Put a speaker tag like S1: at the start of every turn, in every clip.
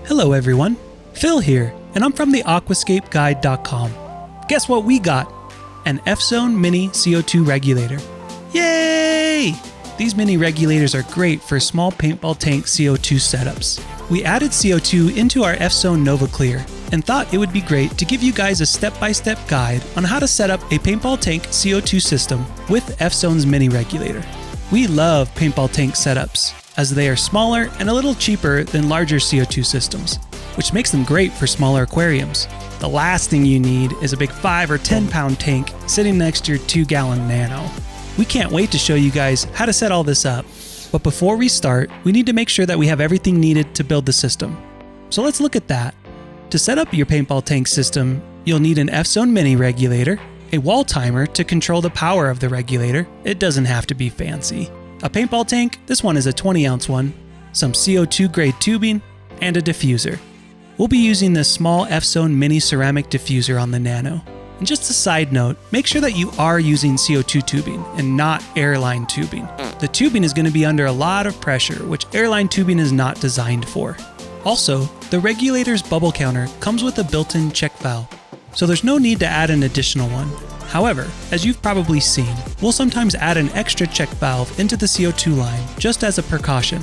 S1: Hello everyone, Phil here, and I'm from the AquascspeGuide.com. Guess what we got? An Fzone mini CO2 regulator. Yay! These mini regulators are great for small paintball tank CO2 setups. We added CO2 into our Fzone Nova Clear and thought it would be great to give you guys a step-by-step guide on how to set up a paintball tank CO2 system with Fzone's mini regulator. We love paintball tank setups, as they are smaller and a little cheaper than larger CO2 systems, which makes them great for smaller aquariums. The last thing you need is a big 5 or 10 pound tank sitting next to your 2-gallon nano. We can't wait to show you guys how to set all this up. But before we start, we need to make sure that we have everything needed to build the system. So let's look at that. To set up your paintball tank system, you'll need an Fzone mini regulator, a wall timer to control the power of the regulator. It doesn't have to be fancy. A paintball tank, this one is a 20-ounce one, some CO2 grade tubing, and a diffuser. We'll be using this small Fzone mini ceramic diffuser on the Nano. And just a side note, make sure that you are using CO2 tubing and not airline tubing. The tubing is going to be under a lot of pressure, which airline tubing is not designed for. Also, the regulator's bubble counter comes with a built-in check valve, so there's no need to add an additional one. However, as you've probably seen, we'll sometimes add an extra check valve into the CO2 line just as a precaution.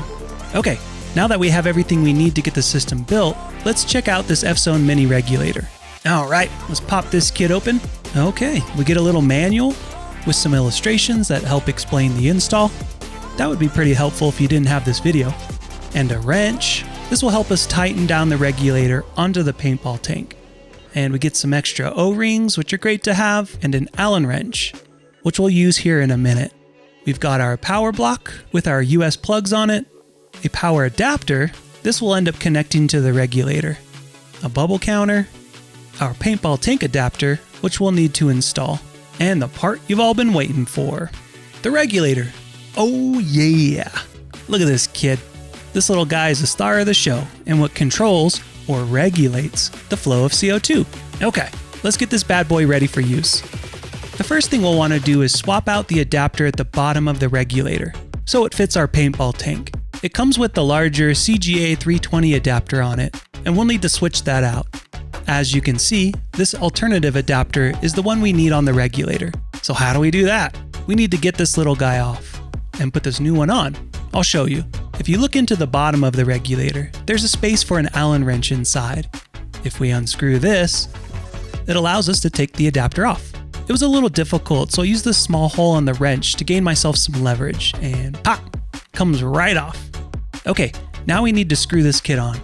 S1: Okay, now that we have everything we need to get the system built, let's check out this Fzone mini regulator. Alright, let's pop this kit open. Okay, we get a little manual with some illustrations that help explain the install. That would be pretty helpful if you didn't have this video. And a wrench. This will help us tighten down the regulator onto the paintball tank. And we get some extra O-rings, which are great to have, and an Allen wrench, which we'll use here in a minute. We've got our power block with our US plugs on it, a power adapter. This will end up connecting to the regulator, a bubble counter, our paintball tank adapter, which we'll need to install, and the part you've all been waiting for, the regulator. Oh yeah! Look at this kid. This little guy is the star of the show, and what controls or regulates the flow of CO2. Okay, let's get this bad boy ready for use. The first thing we'll want to do is swap out the adapter at the bottom of the regulator, so it fits our paintball tank. It comes with the larger CGA 320 adapter on it, and we'll need to switch that out. As you can see, this alternative adapter is the one we need on the regulator. So how do we do that? We need to get this little guy off and put this new one on. I'll show you. If you look into the bottom of the regulator, there's a space for an Allen wrench inside. If we unscrew this, it allows us to take the adapter off. It was a little difficult, so I used this small hole on the wrench to gain myself some leverage, and pop! Comes right off. Okay, now we need to screw this kit on.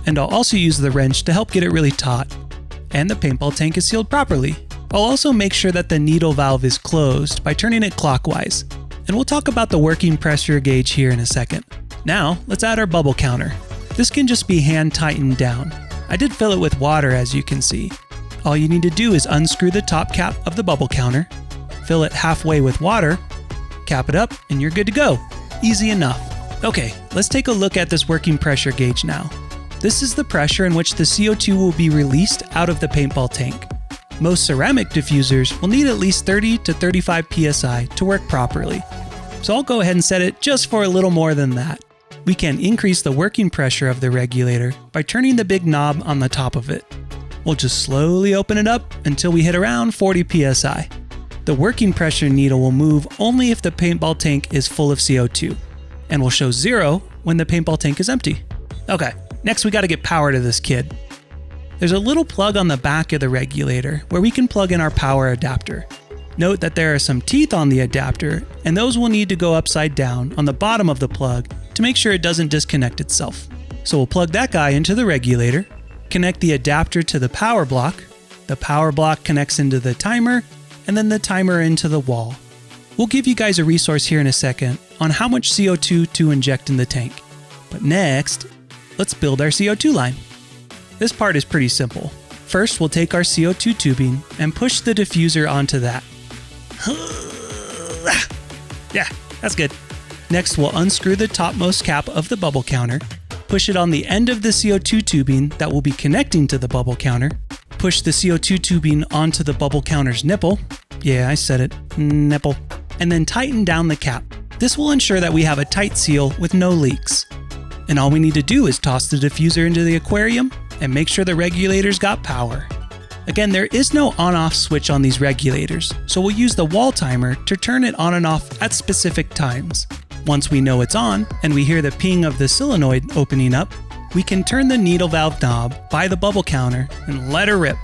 S1: And I'll also use the wrench to help get it really taut. And the paintball tank is sealed properly. I'll also make sure that the needle valve is closed by turning it clockwise. And we'll talk about the working pressure gauge here in a second. Now, let's add our bubble counter. This can just be hand tightened down. I did fill it with water, as you can see. All you need to do is unscrew the top cap of the bubble counter, fill it halfway with water, cap it up, and you're good to go. Easy enough. Okay, let's take a look at this working pressure gauge now. This is the pressure in which the CO2 will be released out of the paintball tank. Most ceramic diffusers will need at least 30 to 35 psi to work properly. So I'll go ahead and set it just for a little more than that. We can increase the working pressure of the regulator by turning the big knob on the top of it. We'll just slowly open it up until we hit around 40 psi. The working pressure needle will move only if the paintball tank is full of CO2, and will show 0 when the paintball tank is empty. Okay, next we gotta get power to this kid. There's a little plug on the back of the regulator where we can plug in our power adapter. Note that there are some teeth on the adapter, and those will need to go upside down on the bottom of the plug to make sure it doesn't disconnect itself. So we'll plug that guy into the regulator, connect the adapter to the power block connects into the timer, and then the timer into the wall. We'll give you guys a resource here in a second on how much CO2 to inject in the tank. But next, let's build our CO2 line. This part is pretty simple. First, we'll take our CO2 tubing and push the diffuser onto that. Yeah, that's good. Next, we'll unscrew the topmost cap of the bubble counter, push it on the end of the CO2 tubing that will be connecting to the bubble counter, push the CO2 tubing onto the bubble counter's nipple. Yeah, I said it, nipple. And then tighten down the cap. This will ensure that we have a tight seal with no leaks. And all we need to do is toss the diffuser into the aquarium and make sure the regulator's got power. Again, there is no on-off switch on these regulators, so we'll use the wall timer to turn it on and off at specific times. Once we know it's on and we hear the ping of the solenoid opening up, we can turn the needle valve knob by the bubble counter and let her rip.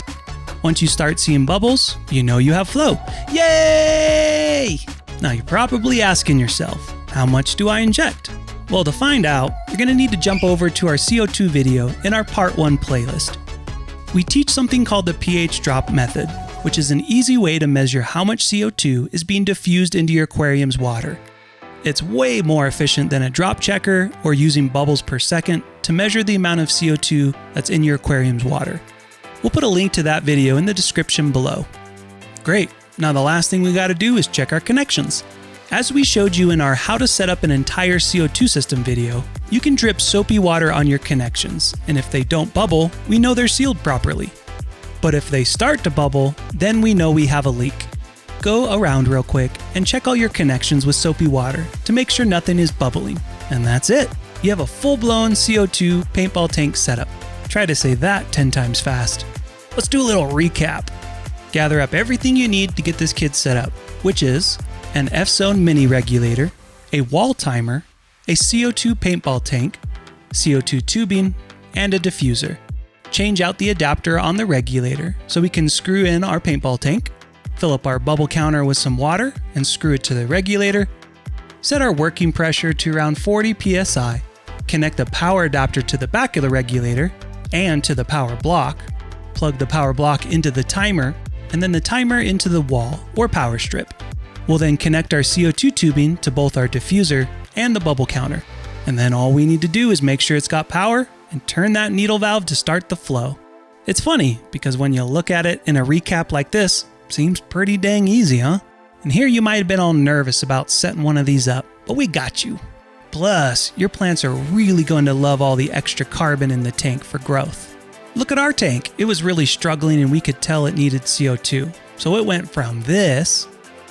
S1: Once you start seeing bubbles, you know you have flow. Yay! Now you're probably asking yourself, how much do I inject? Well, to find out, you're going to need to jump over to our CO2 video in our Part 1 playlist. We teach something called the pH drop method, which is an easy way to measure how much CO2 is being diffused into your aquarium's water. It's way more efficient than a drop checker or using bubbles per second to measure the amount of CO2 that's in your aquarium's water. We'll put a link to that video in the description below. Great, now the last thing we gotta do is check our connections. As we showed you in our How to Set Up an Entire CO2 System video, you can drip soapy water on your connections, and if they don't bubble, we know they're sealed properly. But if they start to bubble, then we know we have a leak. Go around real quick and check all your connections with soapy water to make sure nothing is bubbling. And that's it. You have a full-blown CO2 paintball tank setup. Try to say that 10 times fast. Let's do a little recap. Gather up everything you need to get this kit set up, which is an Fzone mini regulator, a wall timer, a CO2 paintball tank, CO2 tubing, and a diffuser. Change out the adapter on the regulator so we can screw in our paintball tank, fill up our bubble counter with some water and screw it to the regulator, set our working pressure to around 40 psi, connect the power adapter to the back of the regulator and to the power block, plug the power block into the timer, and then the timer into the wall or power strip. We'll then connect our CO2 tubing to both our diffuser and the bubble counter. And then all we need to do is make sure it's got power and turn that needle valve to start the flow. It's funny because when you look at it in a recap like this, seems pretty dang easy, huh? And here you might have been all nervous about setting one of these up, but we got you. Plus, your plants are really going to love all the extra carbon in the tank for growth. Look at our tank. It was really struggling and we could tell it needed CO2. So it went from this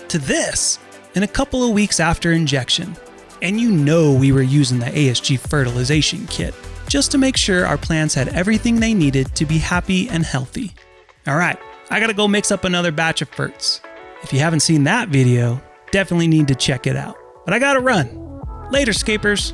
S1: to this in a couple of weeks after injection. And you know we were using the ASG fertilization kit just to make sure our plants had everything they needed to be happy and healthy. All right, I gotta go mix up another batch of ferts. If you haven't seen that video, definitely need to check it out. But I gotta run. Later, scapers.